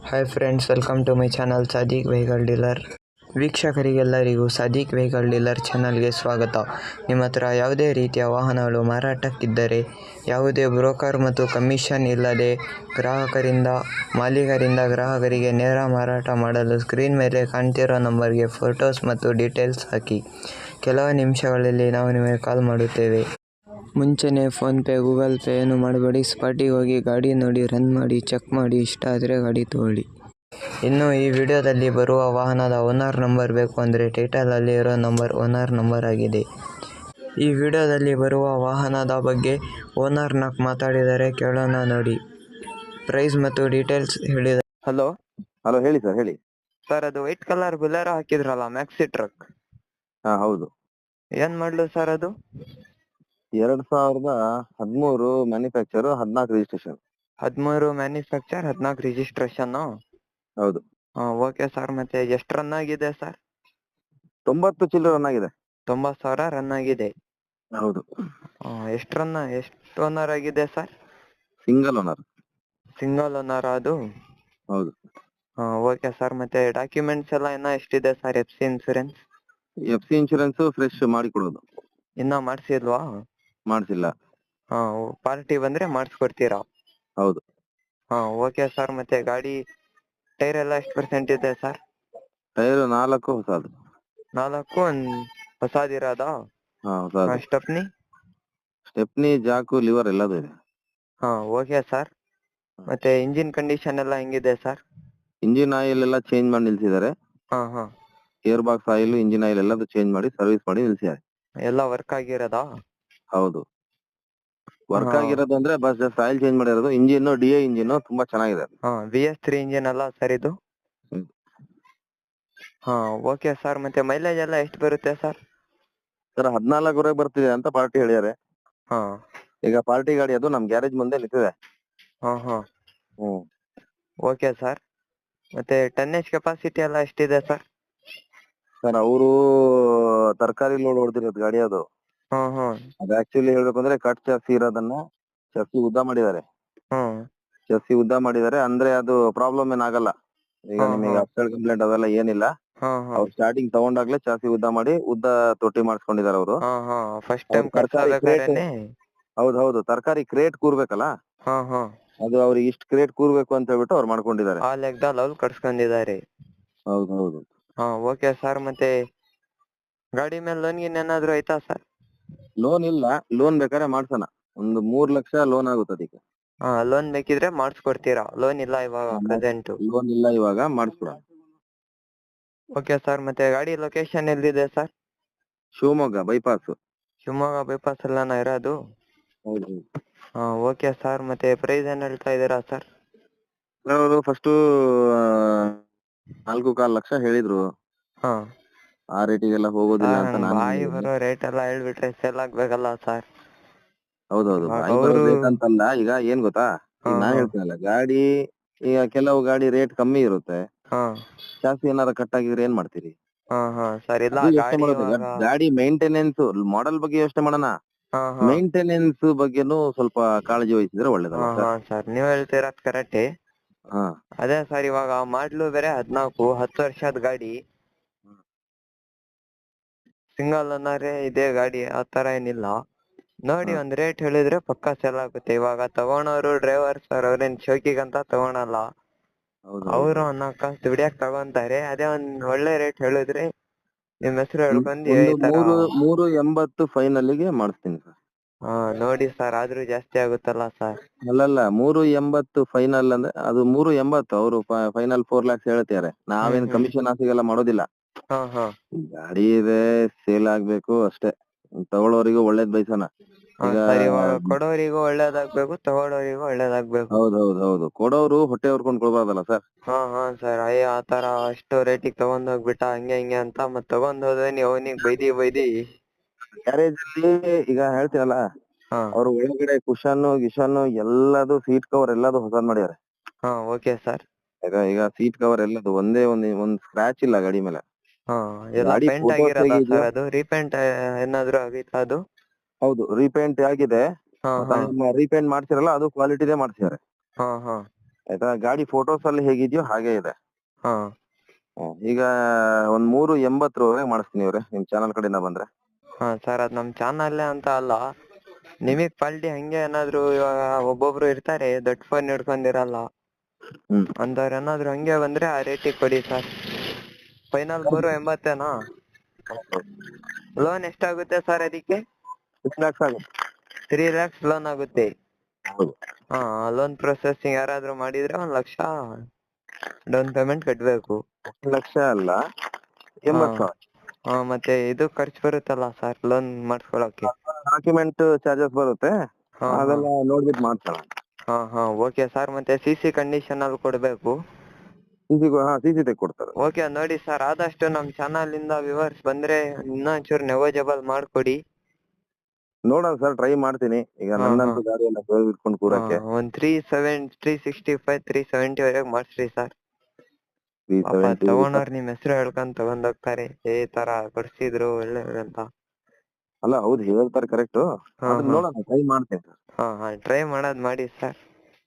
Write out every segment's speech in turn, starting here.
Hi friends, welcome to my channel Sadiq vehicle dealer. ವೀಕ್ಷಕರಿಗೆಲ್ಲರಿಗೂ Sadiq vehicle dealer ಚಾನಲ್ಗೆ ಸ್ವಾಗತ. ನಿಮ್ಮ ಹತ್ರ ಯಾವುದೇ ರೀತಿಯ ವಾಹನಗಳು ಮಾರಾಟಕ್ಕಿದ್ದರೆ, ಯಾವುದೇ ಬ್ರೋಕರ್ ಮತ್ತು ಕಮಿಷನ್ ಇಲ್ಲದೆ ಮಾಲೀಕರಿಂದ ಗ್ರಾಹಕರಿಗೆ ನೇರ ಮಾರಾಟ ಮಾಡಲು ಸ್ಕ್ರೀನ್ ಮೇಲೆ ಕಾಣ್ತಿರೋ ನಂಬರ್ಗೆ ಫೋಟೋಸ್ ಮತ್ತು ಡೀಟೇಲ್ಸ್ ಹಾಕಿ. ಕೆಲವು ನಿಮಿಷಗಳಲ್ಲಿ ನಾವು ನಿಮಗೆ ಕಾಲ್ ಮಾಡುತ್ತೇವೆ. ಮುಂಚೆನೇ ಫೋನ್ಪೇ, ಗೂಗಲ್ ಪೇ ಏನು ಮಾಡಬೇಡಿ. ಸ್ಪಾಟಿಗೆ ಹೋಗಿ ಗಾಡಿ ನೋಡಿ, ರನ್ ಮಾಡಿ, ಚೆಕ್ ಮಾಡಿ, ಇಷ್ಟ ಆದರೆ ಗಾಡಿ ತಗೊಳ್ಳಿ. ಇನ್ನು ಈ ವಿಡಿಯೋದಲ್ಲಿ ಬರುವ ವಾಹನದ ಓನರ್ ನಂಬರ್ ಬೇಕು ಅಂದರೆ ಟೈಟಲಲ್ಲಿ ಇರೋ ನಂಬರ್ ಓನರ್ ನಂಬರ್ ಆಗಿದೆ. ಈ ವಿಡಿಯೋದಲ್ಲಿ ಬರುವ ವಾಹನದ ಬಗ್ಗೆ ಓನರ್ ಮಾತಾಡಿದರೆ ಕೇಳೋಣ ನೋಡಿ. ಪ್ರೈಸ್ ಮತ್ತು ಡೀಟೇಲ್ಸ್ ಹೇಳಿದ್ದಾರೆ. ಹಲೋ ಹೇಳಿ ಸರ್, ಹೇಳಿ ಸರ್, ಅದು ವೈಟ್ ಕಲರ್ ಬುಲೆರೋ ಹಾಕಿದ್ರಲ್ಲ, ಮ್ಯಾಕ್ಸಿ ಟ್ರಕ್. ಹೌದು. ಏನ್ ಮಾಡ್ಲು ಸರ್ ಅದು? 2013 ಮ್ಯಾನುಫ್ಯಾಕ್ಚರ್, 14 ರಿಜಿಸ್ಟ್ರೇಷನ್. 13 manufacture, 14 registration. ಹೌದು. ಓಕೆ ಸರ್, ಮತ್ತೆ ಎಷ್ಟು ರನ್ ಆಗಿದೆ ಸರ್? 90 ಚಿಲ್ಲರೆ ರನ್ ಆಗಿದೆ. 90,000 ರನ್ ಆಗಿದೆ. ಹೌದು. ಎಷ್ಟು ಓನರ್ ಆಗಿದೆ sir? Single owner. Single owner ಅದು? ಹೌದು. ಓಕೆ ಸರ್, ಮತ್ತೆ ಡಾಕ್ಯುಮೆಂಟ್ಸ್ ಎಲ್ಲ ಇನ್ನ ಎಷ್ಟಿದೆ sir? FC insurance? FC insurance fresh ಮಾಡಿ ಕೊಡೋದು. ಇನ್ನ ಮಾಡಿಸಿಲ್ವಾ? ಮಾಡಿಸಿಲ್ಲ. ಪಾರ್ಟಿ ಬಂದ್ರೆ ಮಾಡಿಸ್ಕೊಡ್ತೀರಾ? ಹೌದು. ಓಕೆ ಸರ್, ಮತ್ತೆ ಗಾಡಿ ಟೈರ್ ಎಲ್ಲ ಎಷ್ಟು ಪರ್ಸೆಂಟ್ ಇದೆ ಸರ್? ಟೈರ್ 4 ಹೊಸದು. 4 ಹೊಸದಿರೋದಾ? ಸ್ಟೆಪ್ನಿ, ಜಾಕು, ಲಿವರ್ ಎಲ್ಲದೂ ಇದೆ. ಓಕೆ ಸರ್, ಮತ್ತೆ ಇಂಜಿನ್ ಕಂಡೀಷನ್ ಎಲ್ಲ ಹೆಂಗಿದೆ ಸರ್? ಇಂಜಿನ್ ಆಯಿಲ್ ಎಲ್ಲ ಚೇಂಜ್ ಮಾಡಿ ನಿಲ್ಸಿದ್ದಾರೆ. Air box oil, engine oil ಎಲ್ಲದೂ ಚೇಂಜ್ ಮಾಡಿ ಸರ್ವಿಸ್ ಮಾಡಿ ನಿಲ್ಸಿದ್ದಾರೆ. ಎಲ್ಲ ವರ್ಕ್ ಆಗಿರೋದಾ? ಹೌದು. ವರ್ಕ್ ಆಗಿರೋದು ಅಂದ್ರೆ ಬಸ್ ಜಸ್ಟ್ ಆಯಿಲ್ ಚೇಂಜ್ ಮಾಡಿರೋದು. ಇಂಜಿನ್ DI ಇಂಜಿನ್ ತುಂಬಾ ಚೆನ್ನಾಗಿದೆ. VS3 ಇಂಜಿನ್ ಅಲ್ಲ ಸರ್ ಇದು? ಓಕೆ ಸರ್, ಮತ್ತೆ ಮೈಲೇಜ್ ಎಲ್ಲ ಎಷ್ಟು ಬರುತ್ತೆ ಸರ್? ಸರ್ 14ವರೆಗೆ ಬರ್ತಿದೆ ಅಂತ ಪಾರ್ಟಿ ಹೇಳಿದ್ದಾರೆ. ಈಗ ಪಾರ್ಟಿ ಗಾಡಿ ಅದು ನಮ್ ಗ್ಯಾರೇಜ್ ಮುಂದೆ ನಿಂತಿದೆ. ಓಕೆ ಸರ್, ಮತ್ತೆ ಟನ್ನೇಜ್ ಕೆಪಾಸಿಟಿ ಎಲ್ಲ ಎಷ್ಟಿದೆ ಸರ್? ಸರ್ ಅವರು ತರಕಾರಿ ಲೋಡ್ ಹೊಡೆದಿರೋದು ಗಾಡಿ ಅದು. ಅದು ಆಕ್ಚುಲಿ ಹೇಳ್ಬೇಕು ಅಂದ್ರೆ ಕಟ್ ಚಾಸಿ ಇರೋದನ್ನ ಚಾಸಿ ಉದ್ದ ಮಾಡಿದ್ದಾರೆ. ಅಂದ್ರೆ ಅದು ಪ್ರಾಬ್ಲಮ್ ಏನಾಗಲ್ಲ. ಈಗ ನಿಮಗೆ ಅಪ್ಸೈಡ್ ಕಂಪ್ಲೇಂಟ್ ಅವೆಲ್ಲ ಏನಿಲ್ಲ. ಅವ್ರು ಸ್ಟಾರ್ಟಿಂಗ್ ತಗೊಂಡಾಗ್ಲೇ ಚಾಸಿ ಉದ್ದ ಮಾಡಿ ತೊಟ್ಟಿ ಮಾಡಿಸ್ಕೊಂಡಿದ್ದಾರೆ ಅವರು. ಫಸ್ಟ್ ಟೈಮ್ ಕಟ್ಸಬೇಕಾದ್ರೆ? ಹೌದು. ತರಕಾರಿ ಕ್ರೇಟ್ ಕೂರ್ಬೇಕಲ್ಲ, ಅದು ಅವ್ರಿಗೆ ಇಷ್ಟು ಕ್ರೇಟ್ ಕೂರ್ಬೇಕು ಅಂತ ಹೇಳ್ಬಿಟ್ಟು ಅವ್ರು ಮಾಡ್ಕೊಂಡಿದ್ದಾರೆ. ಆ ಲೆಕ್ಕದಲ್ಲಿ ಅವ್ರು ಕಟ್ಸ್ಕೊಂಡಿದ್ದಾರೆ. ಹೌದು. ಓಕೆ ಸರ್, ಮತ್ತೆ ಗಾಡಿ ಮೇಲೆ ಲೋನ್ ಗಿನ್ ಏನಾದ್ರು ಆಯ್ತಾ ಸರ್? ಲೋನ್ ಇಲ್ಲ. ಲೋನ್ ಬೇಕಾದ್ರೆ ಮಾಡ್ಸೋಣ. ಒಂದು 3 ಲಕ್ಷ ಲೋನ್ ಆಗುತ್ತೆ ಅದಕ್ಕೆ. ಲೋನ್ ಬೇಕಿದ್ರೆ ಮಾಡಿಸ್ಕೊಡ್ತೀರಾ? ಲೋನ್ ಇಲ್ಲ ಇವಾಗ ಪ್ರೆಸೆಂಟ್? ಲೋನ್ ಇಲ್ಲ, ಇವಾಗ ಮಾಡಿಸ್ಕೊಡ. ಓಕೆ ಸರ್, ಮತ್ತೆ ಗಾಡಿ ಲೊಕೇಶನ್ ಎಲ್ಲಿದೆ sir? Shivamogga bypass. Shivamogga bypass ಅಲ್ಲ ಇರೋದು? ಹೌದು. ಓಕೆ ಸರ್, ಮತ್ತೆ ಪ್ರೈಸ್ ಏನ್ ಹೇಳ್ತಾ ಇದೀರಾ ಸರ್? ಅವರು ಫಸ್ಟ್ 4.25 ಲಕ್ಷ ಹೇಳಿದ್ರು. ಆ ರೇಟಿಗೆಲ್ಲ ಹೋಗೋದಿಲ್ಲ ಅಂತ ನಾನು ಬಾಯಿ ಬರೋ ರೇಟ್ ಎಲ್ಲ ಹೇಳ್ಬಿಟ್ರೆ ಸೇಲ್ ಆಗ್ಬೇಕಲ್ಲ ಸರ್? ಹೌದೌದು. ಬಾಯಿ ಬರೋ ರೇಟ್ ಅಂತಲ್ಲ. ಈಗ ಏನ್ ಗೊತ್ತಾ, ಈಗ ನಾನ್ ಹೇಳ್ತೀನಲ್ಲ, ಗಾಡಿ ಈಗ ಕೆಲವು ಗಾಡಿ ರೇಟ್ ಕಮ್ಮಿ ಇರುತ್ತೆ. ಜಾಸ್ತಿ ಏನಾರ ಕಟ್ ಆಗಿದ್ರೆ ಏನ್ ಮಾಡ್ತೀರಿ? ಸರ್, ಇಲ್ಲ ಗಾಡಿ ಮೇಂಟೆನೆನ್ಸ್, ಮಾಡೆಲ್ ಬಗ್ಗೆ ಯೋಚನೆ ಮಾಡೋಣ. ಮೇಂಟೆನೆನ್ಸ್ ಬಗ್ಗೆನೂ ಸ್ವಲ್ಪ ಕಾಳಜಿ ವಹಿಸಿದ್ರೆ ಒಳ್ಳೇದಲ್ಲ ಸರ್? ನೀವ್ ಹೇಳ್ತಿರೋದ್ ಕರೆಕ್ಟ್. ಅದೇ ಸರ್, ಇವಾಗ ಮಾಡ್ಲು ಬೇರೆ 14, 10 ವರ್ಷದ ಗಾಡಿ, ಸಿಂಗಲ್ ಓನರ್ ಇದೆ ಗಾಡಿ, ಆತರ ಏನಿಲ್ಲ. ನೋಡಿ ಒಂದ್ ರೇಟ್ ಹೇಳಿದ್ರೆ ಪಕ್ಕಾ ಸೇಲ್ ಆಗುತ್ತೆ. ಇವಾಗ ತಗೊಳೋರು ಡ್ರೈವರ್ ಸರ್, ಅವ್ರೇನ್ ಶೋಕಿಗಂತ ತಗೊಳಲ್ಲ. ಅವರು ಕಾಸು ದುಡಿಯಕ್ ತಗೊಂತಾರೆ. ಅದೇ ಒಂದ್ ಒಳ್ಳೆ ರೇಟ್ ಹೇಳಿದ್ರೆ ನಿಮ್ ಹೆಸರು ಹೇಳ್ಕೊಂಡು 380 ಫೈನಲ್ಗೆ ಮಾಡಿಸ್ತೀನಿ ಸರ್. ನೋಡಿ ಸರ್, ಆದ್ರೂ ಜಾಸ್ತಿ ಆಗುತ್ತಲ್ಲ ಸರ್? ಅಲ್ಲಲ್ಲ, 380 ಫೈನಲ್ ಅಂದ್ರೆ ಅದು 380. ಅವರು ಫೈನಲ್ 4 lakhs ಹೇಳ್ತಾರೆ. ನಾವೇನ್ ಕಮಿಷನ್ ಆಸೆಗೆಲ್ಲ ಮಾಡೋದಿಲ್ಲ. ಗಾಡಿ ಇದೆ, ಸೇಲ್ ಆಗ್ಬೇಕು ಅಷ್ಟೇ. ತಗೊಳ್ಳೋರಿಗೂ ಒಳ್ಳೇದ್ ಬಯಸೋಣ. ಕೊಡೋರಿಗೂ ಒಳ್ಳೇದಾಗ್ಬೇಕು, ತಗೊಳ್ಳೋರಿಗೂ ಒಳ್ಳೇದಾಗ್ಬೇಕು. ಹೌದು. ಕೊಡೋರು ಹೊಟ್ಟೆ ಹೊರ್ಕೊಂಡ್ ಕೊಡ್ಬಾರ್ದಲ್ಲ ಸರ್? ಸರ್, ಆತರ ಅಷ್ಟು ರೇಟಿಗೆ ತಗೊಂಡ್ ಹೋಗ್ಬಿಟ್ಟ ಹಂಗೆ ಹಿಂಗೆ ಅಂತ ಮತ್ ತಗೊಂಡ್ ಹೋದ್ರೆ ನೀವು ಅವನಿಗೆ ಬೈದಿ ಗ್ಯಾರೇಜ್ ಅಲ್ಲಿ ಈಗ ಹೇಳ್ತೀನಲ್ಲ, ಅವ್ರು ಒಳಗಡೆ ಕುಶನ್ ಗಿಶನ್ ಎಲ್ಲದು, ಸೀಟ್ ಕವರ್ ಎಲ್ಲದು ಹೊಸದ್ ಮಾಡಿದ್ದಾರೆ. Okay sir. ಈಗ ಸೀಟ್ ಕವರ್ ಎಲ್ಲದು ಒಂದೇ ಒಂದ್ ಸ್ಕ್ರಾಚ್ ಇಲ್ಲ ಗಾಡಿ ಮೇಲೆ. ಎಲ್ಲ ಪೇಂಟ್ ಆಗಿರೋದಾ ಸರ್? ಅದು ರೀಪೇಂಟ್ ಏನಾದ್ರು ಆಗಿತ್ತಾ ಅದು? ಹೌದು, ರೀಪೇಂಟ್ ಆಗಿದೆ. ರೀಪೇಂಟ್ ಮಾಡ್ಸಿರಲ್ಲ, ಅದು ಕ್ವಾಲಿಟಿದೇ ಮಾಡ್ಸಿದ್ದಾರೆ. ಆಯ್ತಾ. ಗಾಡಿ ಫೋಟೋಸ್ ಅಲ್ಲಿ ಹೇಗಿದ್ಯೋ ಹಾಗೆ ಇದೆ. ಹಾ ಈಗ ಒಂದ್ 380 ಮಾಡಿಸ್ತೀನಿ ಇವ್ರೆ ನಿಮ್ ಚಾನಲ್ ಕಡೆಯಿಂದ ಬಂದ್ರೆ. ಹಾ ಸರ್, ಅದ್ ನಮ್ ಚಾನಲ್ ಅಂತ ಅಲ್ಲ, ನಿಮಗ್ ಕ್ವಾಲಿಟಿ ಹಂಗೆ ಏನಾದ್ರು ಇವಾಗ ಒಬ್ಬೊಬ್ರು ಇರ್ತಾರೆ ದೊಡ್ಡ ಫೋನ್ ಹಿಡ್ಕೊಂಡಿರಲ್ಲ, ಹ್ಮ್ ಅಂತವ್ರು ಏನಾದ್ರು ಹಂಗೆ ಬಂದ್ರೆ ಆ ರೇಟಿಗೆ ಕೊಡಿ ಸರ್. ಫೈನಲ್ 380ನಾ? ಲೋನ್ ಎಷ್ಟಾಗುತ್ತೆ ಸರ್ ಅದಕ್ಕೆ? 6 lakhs ಆಗುತ್ತೆ. 3 lakhs ಲೋನ್ ಆಗುತ್ತೆ. ಹೌದು. ಹಾ, ಲೋನ್ ಪ್ರೊಸೆಸಿಂಗ್ ಯಾರಾದ್ರೂ ಮಾಡಿದ್ರೆ 1 ಲಕ್ಷ ಡೌನ್ ಪೇಮೆಂಟ್ ಕಟ್ಬೇಕು. 1 ಲಕ್ಷ ಅಲ್ಲ, ಹಾ 80,000. ಹಾ, ಮತ್ತೆ ಇದು ಖರ್ಚು ಬರುತ್ತಲ್ಲ ಸರ್ ಲೋನ್ ಮಾಡಿಸ್ಕೊಳಕ್ಕೆ? ಡಾಕ್ಯುಮೆಂಟ್ ಚಾರ್ಜಸ್ ಬರುತ್ತೆ, ಹಾ ಹಾ ಅದೆಲ್ಲ ನೋಡ್ಬಿಟ್ಟು ಮಾಡ್ಸೋಣ. ಹಾ ಓಕೆ ಸರ್. ಮತ್ತೆ CC ಕಂಡೀಷನ್ ಅಲ್ಲಿ ಕೊಡ್ಬೇಕು. CC ತೆಗ್ಕೊಡ್ತಾರೆ. ಓಕೆ ನೋಡಿ ಸರ್, ಆದಷ್ಟು ನಮ್ ಚಾನಲ್ ಇಂದ ವ್ಯೂವರ್ಸ್ ಬಂದ್ರೆ ಇನ್ನೊಂಚೂರು ನೆಗೋಜಿಯಬಲ್ ಮಾಡ್ಕೊಡಿ. ನೋಡೋಣ ಸರ್, ಟ್ರೈ ಮಾಡ್ತೀನಿ. ಈಗ ಹಾ ನನ್ನಂತೂ ಗಾಡಿ ಎಲ್ಲ ಇಟ್ಕೊಂಡು ಕೂರಕ್ಕೆ. ಒಂದ್ 365 370 ವರೆಗೆ ಮಾಡಿಸ್ರಿ ಸರ್. ಪಾಪ 370 ತಗೊಂಡವ್ರು ನಿಮ್ ಹೆಸರು ಹೇಳ್ಕೊಂಡ್ ತಗೊಂಡೋಗ್ತಾರೆ, ಈ ತರ ಕೊಡ್ಸಿದ್ರು ಒಳ್ಳೆ ಅಂತ. ಅಲ್ಲ ಹೌದು, ಹೇಳ್ತಾರೆ ಕರೆಕ್ಟ್. ಅದನ್ನ ನೋಡೋಣ, ಟ್ರೈ ಮಾಡ್ತೀನಿ ಸರ್. ಹಾ ಟ್ರೈ ಮಾಡೋದ್ ಮಾಡಿ ಸರ್.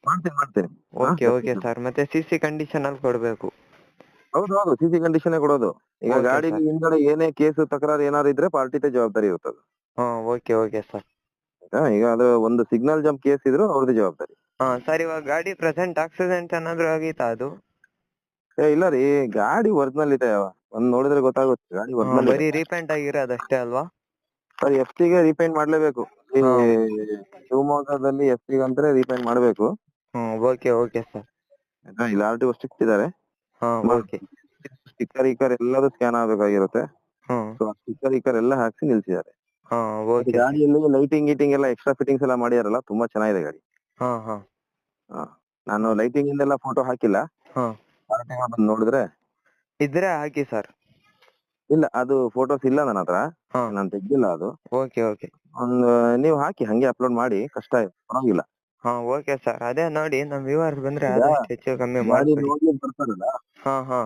ಮಾಡ್ತೀನಿ. Okay sir. ಮತ್ತೆ CC ಕಂಡೀಷನ್ ಅಲ್ಲಿ ಕೊಡ್ಬೇಕು. ಹೌದು, CC ಕಂಡೀಷನ್ ಕೊಡೋದು. ಈಗ Okay, ಗಾಡಿ sir. ಹಿಂದ್ಗಡೆ ಏನೇ ಕೇಸು ತಕರಾರು ಏನಾದ್ರು ಇದ್ರೆ ಪಾರ್ಟಿದೇ ಜವಾಬ್ದಾರಿ ಇರ್ತದೆ. ಹಾ ಓಕೆ ಸರ್. ಈಗ ಅದು ಒಂದು ಸಿಗ್ನಲ್ ಜಂಪ್ ಕೇಸ್ ಇದ್ರು ಅವ್ರದ್ದು ಜವಾಬ್ದಾರಿ. ಹಾ ಸರ್, ಇವಾಗ ಗಾಡಿ ಪ್ರೆಸೆಂಟ್ ಆಕ್ಸಿಡೆಂಟ್ ಏನಾದ್ರು ಆಗೈತಾ ಅದು? ಇಲ್ಲ ರೀ, ಗಾಡಿ ಒರಿಜಿನಲ್ ಇದೆ. ಒಂದ್ ನೋಡಿದ್ರೆ ಗೊತ್ತಾಗುತ್ತೆ, ಗಾಡಿ ಒರಿಜಿನಲ್ ಇದೆ. ಬರೀ ರೀಪೇಂಟ್ ಆಗಿರೋದಷ್ಟೇ ಅಲ್ವಾ? ಸರ್ FT ಗೆ ರೀಪೇಂಟ್ ಮಾಡ್ಲೇಬೇಕು. ಈ ಹಾ. ಶಿವಮೊಗ್ಗದಲ್ಲಿ FT ಅಂದ್ರೆ ರೀಪೇಂಟ್ ಮಾಡ್ಬೇಕು. Okay sir. ಆಯ್ತಾ, ಇಲ್ಲಿ RTO ಸ್ಟ್ರಿಕ್ಟ್ ಇದಾರೆ. ಹಾ ಓಕೆ. ಸ್ಟಿಕ್ಕರ್ ಎಲ್ಲದೂ ಸ್ಕ್ಯಾನ್ ಆಗ್ಬೇಕಾಗಿರುತ್ತೆ. ಹ್ಮ್ ಸೊ ಸ್ಟಿಕ್ಕರ್ ಎಲ್ಲ ಹಾಕ್ಸಿ ನಿಲ್ಸಿದ್ದಾರೆ. ಹಾ ಓಕೆ. ಗಾಡಿಯಲ್ಲಿ ಲೈಟಿಂಗ್ ಗೀಟಿಂಗ್ ಎಲ್ಲ ಎಕ್ಸ್ಟ್ರಾ ಫಿಟ್ಟಿಂಗ್ಸ್ ಎಲ್ಲ ಮಾಡಿದಾರಲ್ಲ, ತುಂಬಾ ಚೆನ್ನಾಗಿದೆ ಗಾಡಿ. ಹಾ ನಾನು ಲೈಟಿಂಗ್ ಇಂದೆಲ್ಲ ಫೋಟೋ ಹಾಕಿಲ್ಲ. ಹಾ RTO ಬಂದು ನೋಡಿದ್ರೆ ಇದ್ರೆ ಹಾಕಿ ಸರ್. ಇಲ್ಲ, ಅದು ಫೋಟೋಸ್ ಇಲ್ಲ ನನ್ನ ಹತ್ರ, ನಾನು ತೆಗ್ದಿಲ್ಲ ಅದು. ಓಕೆ. ಒಂದು ನೀವು ಹಾಕಿ ಹಂಗೆ ಅಪ್ಲೋಡ್ ಮಾಡಿ, ಕಷ್ಟ ಇದೆ, ಪರವಾಗಿಲ್ಲ. ಹಾ ಓಕೆ ಸರ್. ಅದೇ ನೋಡಿ ನಮ್ ವ್ಯೂವರ್ಸ್ ಬಂದ್ರೆ ಆದಷ್ಟು ಹೆಚ್ಚು ಕಮ್ಮಿ ಗಾಡಿ ಮಾಡ್ಕೊಡಿ. ನೋಡಿ ಬರ್ತಾರಲ್ಲ, ಹಾ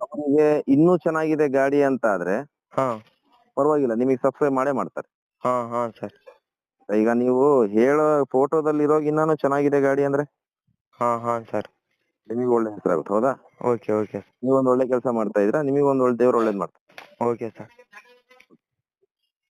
ಅವನಿಗೆ ಇನ್ನೂ ಚೆನ್ನಾಗಿದೆ ಗಾಡಿ ಅಂತ ಆದ್ರೆ ಹಾ ಪರವಾಗಿಲ್ಲ, ನಿಮಗೆ ಸಬ್ಸ್ಕ್ರೈಬ್ ಮಾಡೇ ಮಾಡ್ತಾರೆ. ಹಾ ಸರ್. ಈಗ ನೀವು ಹೇಳೋ ಫೋಟೋದಲ್ಲಿ ಇರೋಗಿ ಇನ್ನೂ ಚೆನ್ನಾಗಿದೆ ಗಾಡಿ ಅಂದ್ರೆ ಹಾ ಸರ್. ನಿಮಗೆ ಒಳ್ಳೆ ಹೆಸರಾಗುತ್ತೆ. ಹೌದಾ? ಓಕೆ. ನೀವೊಂದು ಒಳ್ಳೆ ಕೆಲಸ ಮಾಡ್ತಾ ಇದ್ರ, ನಿಮಗೆ ಒಂದು ಒಳ್ಳೆ ದೇವ್ರು ಒಳ್ಳೇದ್ ಮಾಡ್ತಾರೆ. Okay sir.